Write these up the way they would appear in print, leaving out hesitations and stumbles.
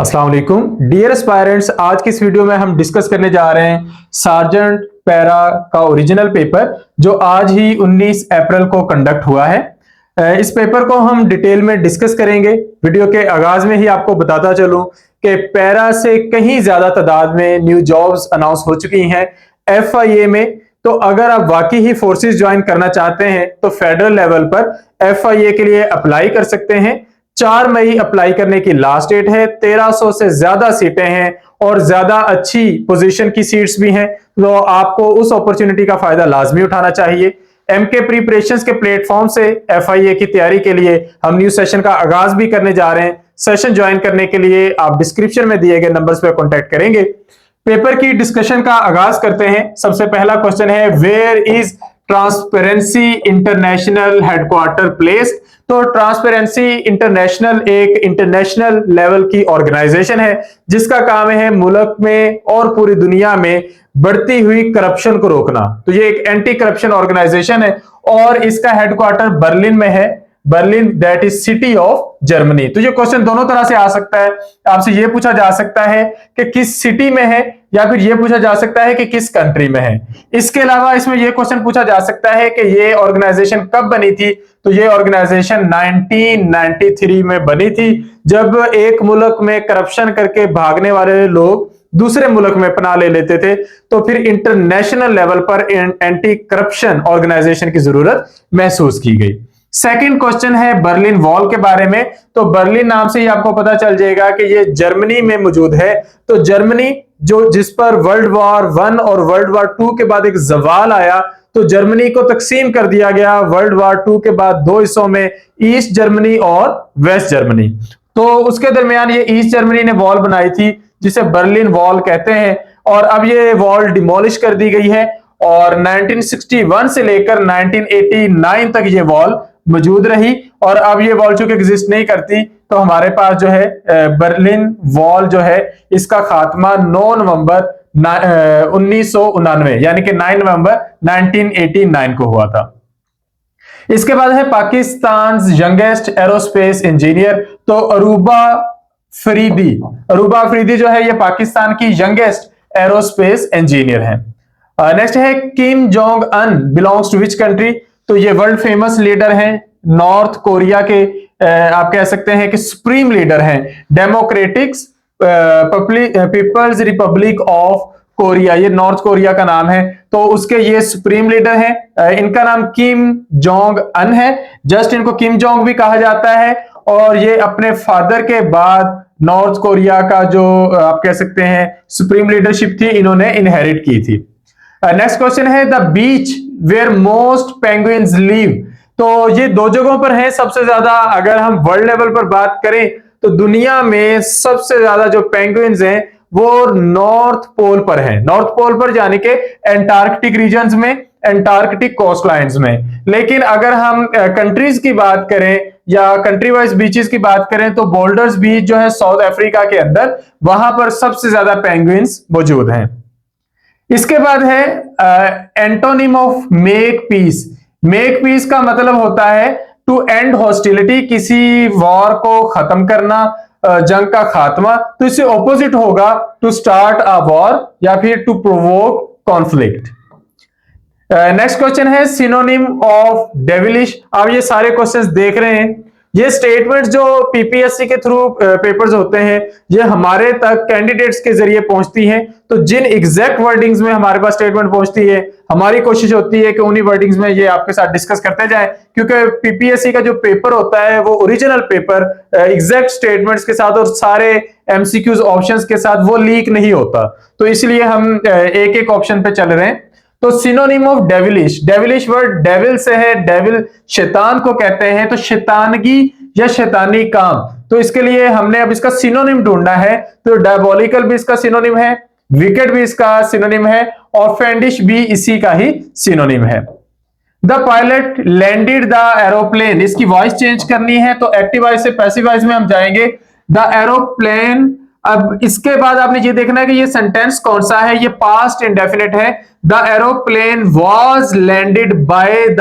अस्सलाम वालेकुम dear aspirants. आज की इस वीडियो में हम डिस्कस करने जा रहे हैं सार्जेंट पैरा का ओरिजिनल पेपर जो आज ही 19 अप्रैल को कंडक्ट हुआ है। इस पेपर को हम डिटेल में डिस्कस करेंगे। वीडियो के आगाज में ही आपको बताता चलूं कि पैरा से कहीं ज्यादा तादाद में न्यू जॉब्स अनाउंस हो चुकी हैं FIA में। तो अगर आप वाकई ही फोर्सेस ज्वाइन करना चाहते हैं तो फेडरल लेवल पर FIA के लिए अप्लाई कर सकते हैं। 4 मई अप्लाई करने की लास्ट डेट है। 1300 से ज्यादा सीटें हैं और ज्यादा अच्छी पोजीशन की सीट्स भी हैं, तो आपको उस अपॉर्चुनिटी का फायदा लाजमी उठाना चाहिए। MK प्रिपरेशंस के प्लेटफॉर्म से FIA की तैयारी के लिए हम न्यू सेशन का आगाज भी करने जा रहे हैं। सेशन ज्वाइन करने के लिए आप डिस्क्रिप्शन में दिए गए नंबर्स पर कॉन्टेक्ट करेंगे। पेपर की डिस्कशन का आगाज करते हैं। सबसे पहला क्वेश्चन है, where is Transparency International headquarter placed. तो ट्रांसपेरेंसी इंटरनेशनल एक इंटरनेशनल लेवल की ऑर्गेनाइजेशन है जिसका काम है मुल्क में और पूरी दुनिया में बढ़ती हुई करप्शन को रोकना। तो ये एक एंटी करप्शन ऑर्गेनाइजेशन है और इसका हेडक्वार्टर बर्लिन में है। Berlin that is city of Germany. तो ये क्वेश्चन दोनों तरह से आ सकता है। आपसे ये पूछा जा सकता है कि किस सिटी में है या फिर ये पूछा जा सकता है कि किस कंट्री में है। इसके अलावा इसमें ये क्वेश्चन पूछा जा सकता है कि ये ऑर्गेनाइजेशन कब बनी थी। तो ये ऑर्गेनाइजेशन 1993 में बनी थी, जब एक मुल्क में करप्शन करके भागने वाले लोग दूसरे मुल्क में पनाह ले लेते थे। तो फिर इंटरनेशनल लेवल पर एंटी करप्शन ऑर्गेनाइजेशन की जरूरत महसूस की गई। सेकंड क्वेश्चन है बर्लिन वॉल के बारे में। तो बर्लिन नाम से ही आपको पता चल जाएगा कि ये जर्मनी में मौजूद है। तो जर्मनी जिस पर वर्ल्ड वॉर 1 और वर्ल्ड वॉर 2 के बाद एक जवाल आया, तो जर्मनी को तकसीम कर दिया गया वर्ल्ड वॉर 2 के बाद 2 हिस्सों में, ईस्ट जर्मनी और वेस्ट जर्मनी। तो उसके दरमियान ये ईस्ट जर्मनी ने वॉल बनाई थी जिसे बर्लिन वॉल कहते हैं, और अब ये वॉल डिमोलिश कर दी गई है और 1961 से लेकर 1989 तक ये वॉल मौजूद रही। और अब ये वॉल चूंकि एग्जिस्ट नहीं करती, तो हमारे पास जो है बर्लिन वॉल जो है इसका खात्मा 9 नवंबर 1989 यानी कि 9 नवंबर 1989 को हुआ था। इसके बाद है पाकिस्तान यंगेस्ट एरोस्पेस इंजीनियर। तो अरूबा फरीदी जो है ये पाकिस्तान की यंगेस्ट एरोस्पेस इंजीनियर है। नेक्स्ट है Kim Jong Un belongs to which country. तो ये वर्ल्ड फेमस लीडर हैं, नॉर्थ कोरिया के आप कह सकते हैं कि सुप्रीम लीडर हैं, Democratics People's Republic of Korea, ये नॉर्थ कोरिया का नाम है। तो उसके ये सुप्रीम लीडर हैं। इनका नाम किम जोंग अन है, जस्ट इनको किम जोंग भी कहा जाता है। और ये अपने फादर के बाद नॉर्थ कोरिया का जो आप कह सकते हैं सुप्रीम लीडरशिप थी, इन्होंने इनहेरिट की थी। नेक्स्ट क्वेश्चन है the beach where most penguins live. तो ये 2 जगहों पर है सबसे ज्यादा। अगर हम वर्ल्ड लेवल पर बात करें तो दुनिया में सबसे ज्यादा जो पेंगुइन्स हैं वो नॉर्थ पोल पर है। नॉर्थ पोल पर यानी कि एंटार्क्टिक रीजन्स में, एंटार्क्टिक कोस्ट लाइन्स में। लेकिन अगर हम कंट्रीज की बात करें या कंट्री वाइज बीचेस की बात करें तो बोल्डर्स बीच जो है साउथ अफ्रीका के अंदर, वहां पर सबसे ज्यादा पेंगुइन्स मौजूद हैं। इसके बाद है antonym of make peace. Make peace का मतलब होता है टू एंड हॉस्टिलिटी, किसी वॉर को खत्म करना, जंग का खात्मा। तो इससे ऑपोजिट होगा टू स्टार्ट अ वॉर या फिर to provoke conflict. Next question है सिनोनिम ऑफ डेविलिश। आप ये सारे क्वेश्चंस देख रहे हैं, ये स्टेटमेंट्स जो PPSC के थ्रू पेपर्स होते हैं ये हमारे तक कैंडिडेट्स के जरिए पहुंचती हैं। तो जिन एग्जैक्ट वर्डिंग्स में हमारे पास स्टेटमेंट पहुंचती है, हमारी कोशिश होती है कि उन्हीं वर्डिंग्स में ये आपके साथ डिस्कस करते जाएं, क्योंकि PPSC का जो पेपर होता है वो ओरिजिनल पेपर एग्जैक्ट स्टेटमेंट्स के साथ और सारे MCQs ऑप्शंस के साथ वो लीक नहीं होता। तो इसलिए हम एक एक ऑप्शन पे चल रहे हैं। तो synonym of devilish, devilish word devil से है, डेविल शैतान को कहते हैं। तो शैतानगी या शैतानी काम, तो इसके लिए हमने अब इसका सिनोनिम ढूंढना है। तो डायबोलिकल भी इसका सिनोनिम है, विकेट भी इसका सिनोनिम है और फैंडिश भी इसी का ही सिनोनिम है। The pilot landed the aeroplane, इसकी वॉइस चेंज करनी है तो एक्टिव वॉइस से पैसिव वॉइस में हम जाएंगे। The aeroplane. अब इसके बाद आपने ये देखना है कि ये सेंटेंस कौन सा है, ये पास्ट इंडेफिनिट है। The aeroplane was landed by the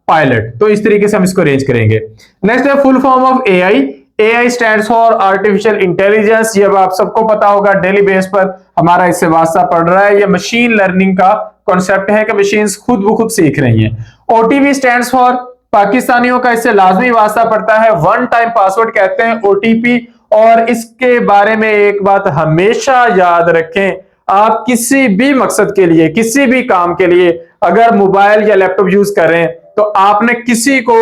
pilot. तो इस तरीके से हम इसको अरेंज करेंगे। नेक्स्ट है full form of AI। AI stands for artificial intelligence, ये अब आप सबको पता होगा, डेली बेस पर हमारा इससे वास्ता पड़ रहा है। ये मशीन लर्निंग का कॉन्सेप्ट है कि मशीन्स खुद ब खुद सीख रही हैं। OTP स्टैंड्स फॉर, पाकिस्तानियों का इससे लाजमी वास्ता पड़ता है, वन टाइम पासवर्ड कहते हैं OTP। और इसके बारे में एक बात हमेशा याद रखें, आप किसी भी मकसद के लिए, किसी भी काम के लिए अगर मोबाइल या लैपटॉप यूज कर रहे हैं तो आपने किसी को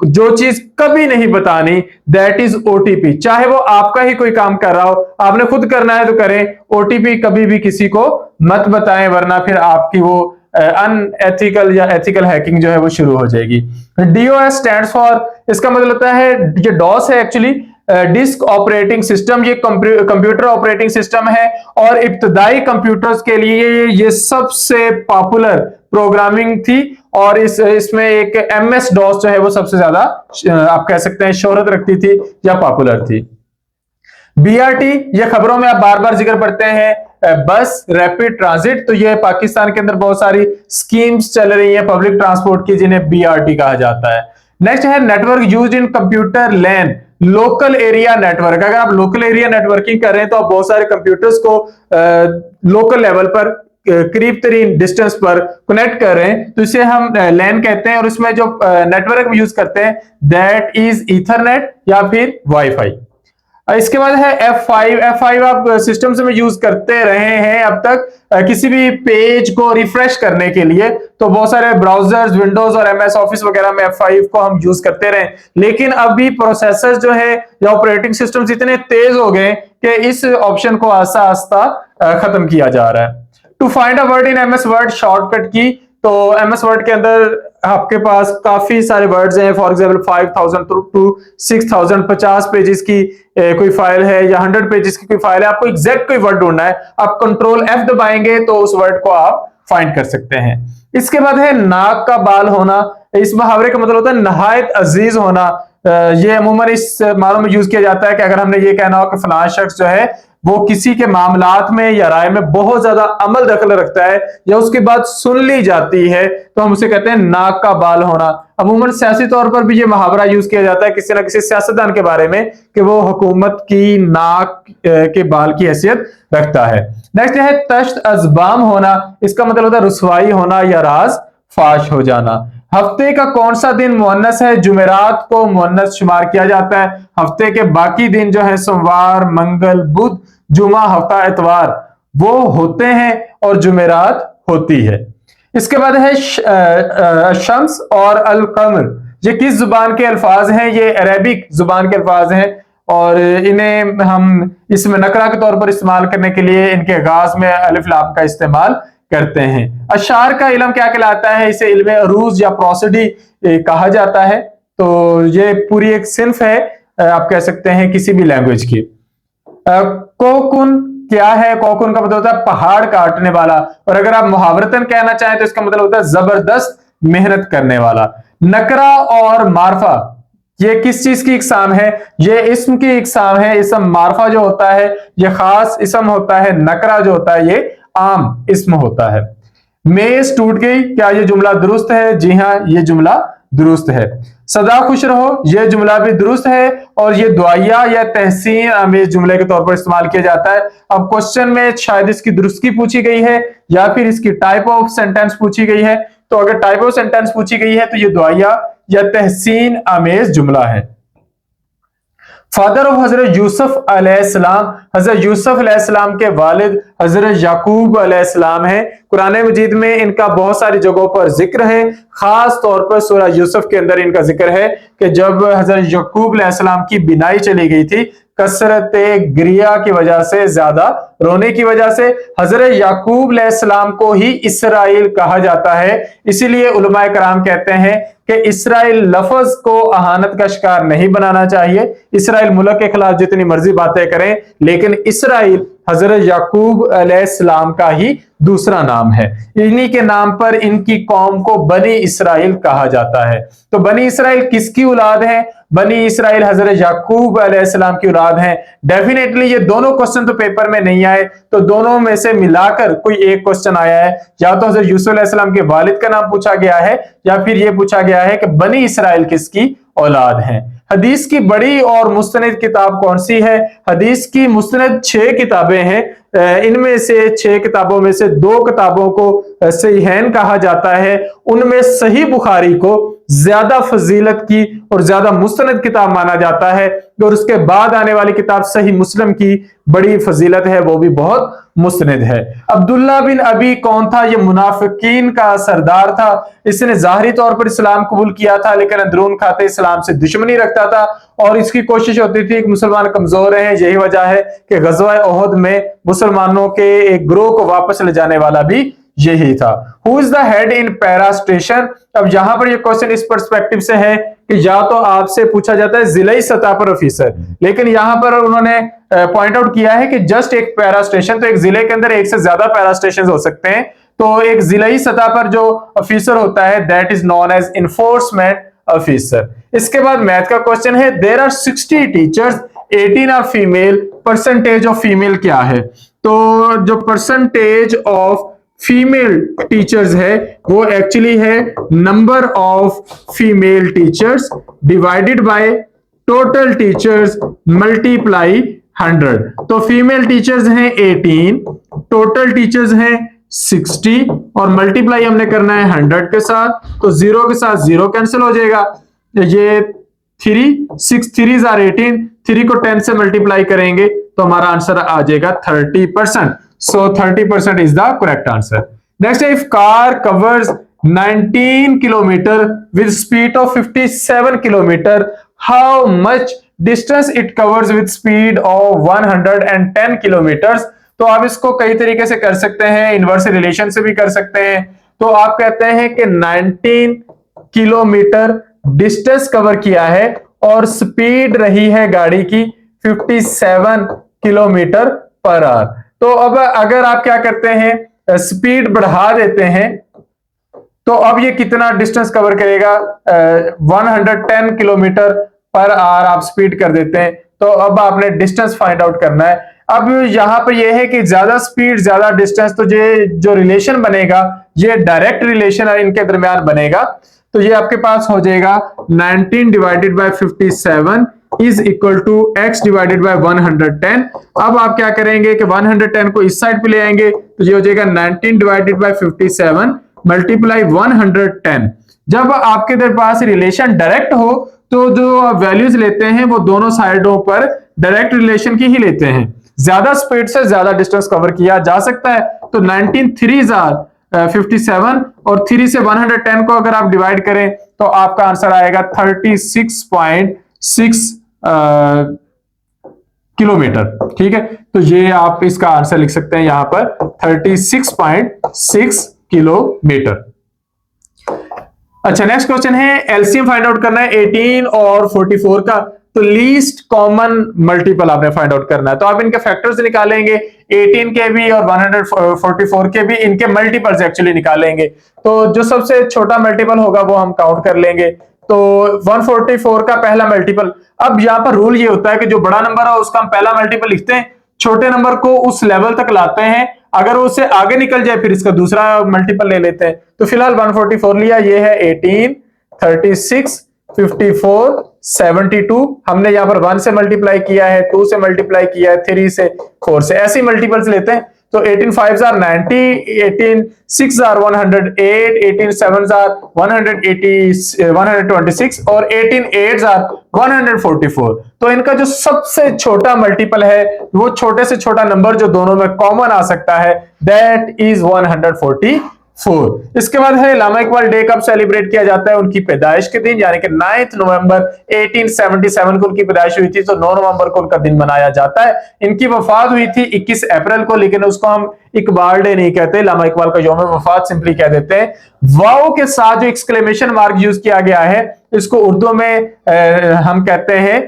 जो चीज कभी नहीं बतानी, दैट इज OTP। चाहे वो आपका ही कोई काम कर रहा हो, आपने खुद करना है तो करें, OTP कभी भी किसी को मत बताएं, वरना फिर आपकी वो अनएथिकल या एथिकल हैकिंग जो है वो शुरू हो जाएगी। DOS स्टैंड्स फॉर, इसका मतलब होता है, ये डॉस है एक्चुअली, डिस्क ऑपरेटिंग सिस्टम, ये कंप्यूटर ऑपरेटिंग सिस्टम है और इब्तदाई कंप्यूटर्स के लिए ये सबसे पॉपुलर प्रोग्रामिंग थी। और इसमें एक MS DOS जो है वो सबसे ज्यादा आप कह सकते हैं शोहरत रखती थी या पॉपुलर थी। BRT, ये खबरों में आप बार बार जिक्र पढ़ते हैं, बस रैपिड ट्रांजिट, तो ये पाकिस्तान के अंदर बहुत सारी स्कीम्स चल रही हैं पब्लिक ट्रांसपोर्ट की जिन्हें BRT कहा जाता है। नेक्स्ट है network used in computer LAN, local area network. अगर आप लोकल एरिया नेटवर्किंग कर रहे हैं तो आप बहुत सारे कंप्यूटर्स को लोकल लेवल पर करीब तरीन डिस्टेंस पर कनेक्ट कर रहे हैं, तो इसे हम लैन कहते हैं। और इसमें जो नेटवर्क यूज करते हैं दैट इज ईथरनेट या फिर वाईफाई। इसके बाद है F5 आप सिस्टम्स में यूज करते रहे हैं अब तक, किसी भी पेज को रिफ्रेश करने के लिए, तो बहुत सारे ब्राउजर्स, विंडोज और MS ऑफिस वगैरह में F5 को हम यूज करते रहे। लेकिन अभी प्रोसेसर्स जो है या ऑपरेटिंग सिस्टम्स इतने तेज हो गए कि इस ऑप्शन को आस्ता आस्ता खत्म किया जा रहा है। To find a word in MS word shortcut की, तो MS वर्ड के अंदर आपके पास काफी सारे वर्ड्स हैं, फॉर एग्जांपल 5000 टू 6000, 50 पेजेस की कोई फाइल है या 100 पेजेस की कोई फाइल है, आपको एग्जैक्ट कोई वर्ड ढूंढना है, आप कंट्रोल F दबाएंगे तो उस वर्ड को आप फाइंड कर सकते हैं। इसके बाद है नाक का बाल होना, इस मुहावरे का मतलब होता है नहायत अजीज होना। ये अमूमन इस मामले में यूज किया जाता है कि अगर हमने ये कहना हो कि फलां शख्स जो है वो किसी के मामलात में या राय में बहुत ज्यादा अमल दखल रखता है या उसकी बात सुन ली जाती है, तो हम उसे कहते हैं नाक का बाल होना। अमूमन सियासी तौर पर भी ये मुहावरा यूज किया जाता है किसी ना किसी सियासतदान के बारे में कि वो हुकूमत की नाक के बाल की हैसियत रखता है। नेक्स्ट है तश्त अज़बाम होना, इसका मतलब होता है रुसवाई होना या राज फाश हो जाना। हफ्ते का कौन सा दिन मुअन्नस है? जुमेरात को मुअन्नस शुमार किया जाता है। हफ्ते के बाकी दिन जो है सोमवार, मंगल, बुध, जुमा, हफ्ता, इतवार वो होते हैं और जुमेरात होती है। इसके बाद है शम्स और अल कमर, ये किस जुबान के अल्फाज हैं? ये अरेबिक जुबान के अल्फाज हैं और इन्हें हम इसमें नकरा के तौर पर इस्तेमाल करने के लिए इनके आगाज में अलिफ लाम का इस्तेमाल करते हैं। अशार का इल्म क्या कहलाता है? इसे इल्म अरूज या प्रोसिडी कहा जाता है। तो ये पूरी एक सिंफ है, आप कह सकते हैं किसी भी लैंग्वेज की। कोकुन क्या है? कोकुन का मतलब होता है पहाड़ काटने वाला, और अगर आप मुहावरतन कहना चाहें तो इसका मतलब होता है जबरदस्त मेहनत करने वाला। नकरा और मारफा ये किस चीज की इकसाम है? ये इस्म की इकसाम है। इस्म मारफा जो होता है ये खास इस्म होता है, नकरा जो होता है ये आम इस्म होता है। मेज टूट गई, क्या ये जुमला दुरुस्त है? जी हाँ, ये जुमला दुरुस्त है। सदा खुश रहो, यह जुमला भी दुरुस्त है और ये दुआया या तहसीन आमेज जुमले के तौर पर इस्तेमाल किया जाता है। अब क्वेश्चन में शायद इसकी दुरुस्ती पूछी गई है या फिर इसकी टाइप ऑफ सेंटेंस पूछी गई है, तो अगर टाइप ऑफ सेंटेंस पूछी गई है तो ये दुआया या तहसीन आमेज जुमला है। फादर ऑफ हजरत यूसुफ अलैहिस्सलाम, हजरत यूसुफ अलैहिस्सलाम के वालिद हजरत याकूब अलैहिस्सलाम हैं। कुरान मजीद में इनका बहुत सारी जगहों पर जिक्र है, खास तौर पर सूरा यूसुफ के अंदर इनका जिक्र है कि जब हजरत याकूब अलैहिस्सलाम की बिनाई चली गई थी कसरत गिरिया की वजह से, ज्यादा रोने की वजह से, हजरत याकूब अलैहिस्सलाम को ही इसराइल कहा जाता है। इसीलिए उलमाए कराम कहते हैं कि इसराइल लफ्ज को अहानत का शिकार नहीं बनाना चाहिए। इसराइल मुल्क के खिलाफ जितनी मर्जी बातें करें, लेकिन इसराइल हजरत याकूब अलैहिस्सलाम का ही दूसरा नाम है। इन्हीं के नाम पर इनकी कौम को बनी इसराइल कहा जाता है। तो बनी इसराइल किसकी औलाद है? बनी इसराइल हजरत याकूब अलैहिस्सलाम की औलाद है। डेफिनेटली ये दोनों क्वेश्चन तो पेपर में नहीं आए, तो दोनों में से मिलाकर कोई एक क्वेश्चन आया है। या तो हजरत यूसुफ अलैहिस्सलाम के वालिद का नाम पूछा गया है या फिर यह पूछा गया है कि बनी इसराइल किसकी औलाद है। हदीस की बड़ी और मुस्तनद किताब कौन सी है? हदीस की मुस्तनद 6 किताबें हैं। इनमें से 6 किताबों में से 2 किताबों को सहीहैन कहा जाता है। उनमें सही बुखारी को ज्यादा फजीलत की और ज्यादा मुस्तनद किताब माना जाता है, और उसके बाद आने वाली किताब सही मुस्लिम की बड़ी फजीलत है, वो भी बहुत मुस्तनद है। अब्दुल्ला बिन अबी कौन था? ये मुनाफिकीन का सरदार था। इसने जाहिरी तौर पर इस्लाम कबूल किया था, लेकिन अंदरून खाते इस्लाम से दुश्मनी रखता था, और इसकी कोशिश होती थी कि मुसलमान कमजोर हैं। यही वजह है कि गज़वा ओहद में मुसलमानों के एक ग्रोह को वापस ले जाने वाला भी यही था। Who is the head in para station? अब यहां पर ये क्वेश्चन इस पर्सपेक्टिव से है कि या तो आपसे पूछा जाता है जिलाई सतह पर ऑफिसर, लेकिन यहां पर उन्होंने पॉइंट आउट किया है कि जस्ट एक पैरा स्टेशन, तो एक जिले के अंदर एक से ज्यादा पैरा स्टेशन हो सकते हैं। तो एक जिलाई सतह पर जो ऑफिसर होता है that is known as enforcement officer. इसके बाद मैथ का क्वेश्चन है, there are 60 teachers, 18 are female, percentage of female क्या है? तो जो परसेंटेज ऑफ फीमेल टीचर्स है वो एक्चुअली है number of female teachers divided by total teachers multiply 100। तो फीमेल टीचर्स हैं 18, टोटल टीचर्स हैं 60, और मल्टीप्लाई हमने करना है 100 के साथ, तो 0 के साथ 0 कैंसिल हो जाएगा। ये 3 6 3 आर 18, 3 को 10 से मल्टीप्लाई करेंगे तो हमारा आंसर आ जाएगा 30%। So 30% is the correct answer. Next, if car covers 19 kilometer with speed of 57 kilometer, how much distance it covers with speed of 110 kilometers? तो आप इसको कई तरीके से कर सकते हैं, इनवर्स रिलेशन से भी कर सकते हैं। तो आप कहते हैं कि 19 किलोमीटर डिस्टेंस कवर किया है और स्पीड रही है गाड़ी की 57 किलोमीटर पर आवर। तो अब अगर आप क्या करते हैं, स्पीड बढ़ा देते हैं, तो अब ये कितना डिस्टेंस कवर करेगा? 110 किलोमीटर पर आवर आप स्पीड कर देते हैं, तो अब आपने डिस्टेंस फाइंड आउट करना है। अब यहां पर यह है कि ज्यादा स्पीड ज्यादा डिस्टेंस, तो ये जो रिलेशन बनेगा ये डायरेक्ट रिलेशन इनके दरमियान बनेगा। तो ये आपके पास हो जाएगा 19 divided by 57 is equal to x divided by 110। अब आप क्या करेंगे कि 110 को इस साइड पे ले आएंगे, तो ये हो जाएगा 19 डिवाइडेड बाय 57 मल्टीप्लाई 110। जब आपके पास रिलेशन डायरेक्ट हो तो जो वैल्यूज लेते हैं वो दोनों साइडों पर डायरेक्ट रिलेशन की ही लेते हैं। ज्यादा स्पीड से ज्यादा डिस्टेंस कवर किया जा सकता है। तो 19 3 आर 57 और 3 से 110 को अगर आप डिवाइड करें तो आपका आंसर आएगा 36.6 किलोमीटर। ठीक है, तो ये आप इसका आंसर लिख सकते हैं यहां पर 36.6 किलोमीटर। अच्छा, नेक्स्ट क्वेश्चन है एलसीएम फाइंड आउट करना है 18 और 44 का। तो लीस्ट कॉमन मल्टीपल आपने फाइंड आउट करना है। तो आप इनके फैक्टर्स निकालेंगे, 18 के भी और 144 के भी, इनके मल्टीपल्स एक्चुअली निकालेंगे। तो जो सबसे छोटा मल्टीपल होगा वो हम काउंट कर लेंगे। तो 144 का पहला मल्टीपल, अब यहां पर रूल ये होता है कि जो बड़ा नंबर है उसका हम पहला मल्टीपल लिखते हैं, छोटे नंबर को उस लेवल तक लाते हैं, अगर उससे आगे निकल जाए फिर इसका दूसरा मल्टीपल ले लेते हैं। तो फिलहाल 144 लिया, ये है 18, 36, 54, 72। हमने यहां पर 1 से मल्टीप्लाई किया है, 2 से मल्टीप्लाई किया है, 3 से, 4 से, ऐसी मल्टीपल्स लेते हैं। तो 18 5s are 90, 18 6s are 108, 18 7s are 126 और 18 8s are 144। तो इनका जो सबसे छोटा मल्टीपल है, वो छोटे से छोटा नंबर जो दोनों में कॉमन आ सकता है, दैट इज 144। इसके बाद है अल्लामा इकबाल डे कब सेलिब्रेट किया जाता है? उनकी पैदाइश के दिन, यानी कि 9 नवंबर 1877 को उनकी पैदाइश हुई थी, तो 9 नवंबर को उनका दिन मनाया जाता है। इनकी वफात हुई थी 21 अप्रैल को, लेकिन उसको हम इकबाल डे नहीं कहते, अल्लामा इकबाल का यौम वफात सिंपली कह देते हैं। वाव के साथ जो एक्सक्लेमेशन मार्क यूज किया गया है, इसको उर्दू में हम कहते हैं,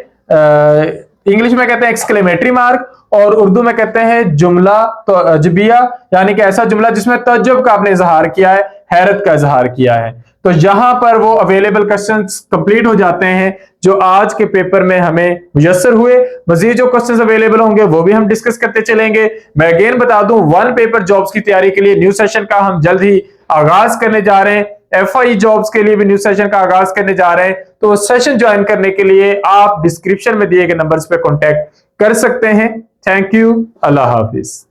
इंग्लिश में कहते हैं एक्सक्लेमेटरी मार्क, और उर्दू में कहते हैं जुमला तो अजबिया, यानी कि ऐसा जुमला जिसमें तज्जुब का आपने इजहार किया है, हैरत का इजहार किया है। तो यहां पर वो अवेलेबल क्वेश्चंस कंप्लीट हो जाते हैं जो आज के पेपर में हमें मुयस्सर हुए। मजीद जो क्वेश्चंस अवेलेबल होंगे वो भी हम डिस्कस करते चलेंगे। मैं अगेन बता दूं, 1 पेपर जॉब्स की तैयारी के लिए न्यू सेशन का हम जल्द ही आगाज करने जा रहे हैं। FI जॉब्स के लिए भी न्यू सेशन का आगाज करने जा रहे हैं। तो सेशन ज्वाइन करने के लिए आप डिस्क्रिप्शन में दिए गए नंबर्स पे कांटेक्ट कर सकते हैं। Thank you, Allah Hafiz.